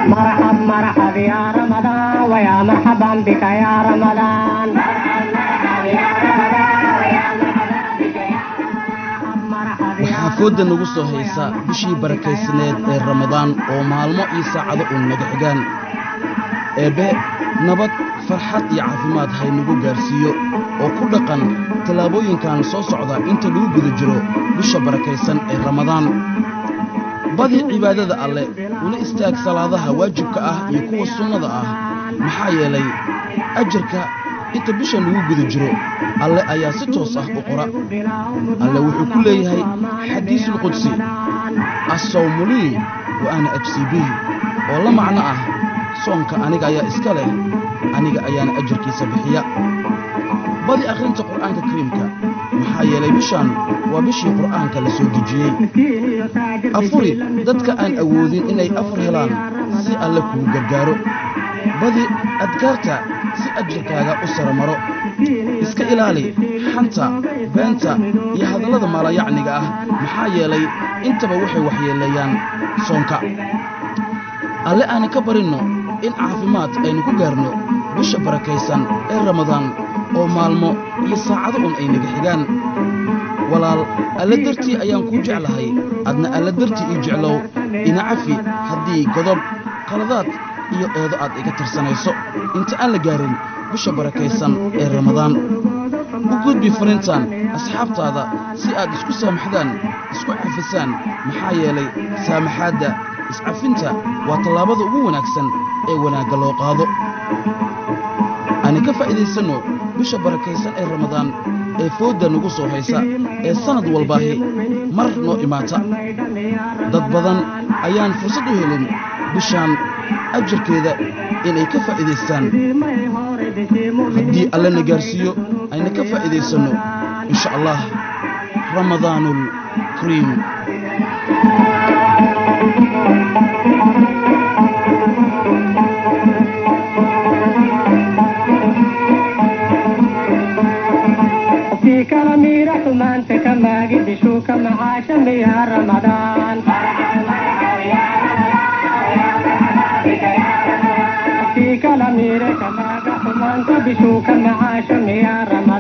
مرحب مرحب يا رمضان ويا مرحبا بك يا رمضان waxaa fooda nagu soo haysa bishii barakaysaneed ee ramadaan oo maalmo iyo saacado uun naga xigaan eebbe nabad farxad iyo caafimaad haynagu gaarsiiyo oo ku dhaqan tallaabooyinkan soo socda inta lagu guda jiro bisha barakaysan ee ramadaan badi cibaadada alle una istaag salaadaha waajibka ah iyo kuwa sunnada ah maxaa yeelay ajarka inta bisha lagu guda jiro alle ayaa si toos ah u qora alle wuxuu ku leeyahay xadiisul qudsi as-sawmu lii wa ana ajzii bihi oo la macno ah soonka aniga ayaa iska leh aniga ayaana ajarkiisa bixiya badi akhrinta qur'aanka kariimka maxaa yeelay bishan waa bishii qur'aanka la soo dejiyey afuri dadka aan awoodin inay afur helaan si alle kugu gargaaro badi adkaarta si ajarkaaga u saramaro iska ilaali xanta beenta iyo hadallada maalayacniga ah maxaa yeelay intaba waxay waxyeeleeyaan soonka alle aan ka barinno in caafimaad aynu ku gaarno bisha barakaysan ee ramadaan oo maalmo iyo saacado un ay naga xigaan walaal alle dartii ayaan kuu jeclahay adna alle dartii ii jeclow ina cafi haddii godob qaladaad iyo eedo aad iga tirsanayso inta aan la gaarin bisha barakaysan ee ramadaan u gudbi fariintan asxaabtaada si aad isku saamaxdaan isku cafisaan maxaa yeelay saamaxaadda iscafinta waa tallaabada ugu wanaagsan ee wanaagga loo qaado ani ka faa'iidaysanno bisha barakaysan ee ramadaan ee fooda nagu soo haysa ee sanad walbaahi mar noo imaata dad badan ayaan fursad u helin bishaan ajarkeeda inay ka faa'iidaystaan haddii allana gaarsiiyo ayna ka faa'iidaysanno insha allah ramadaanul kariim أنت كما قد شو كما عاشم يا رمضان في كلامي كما قد شو كما عاشم يا رمضان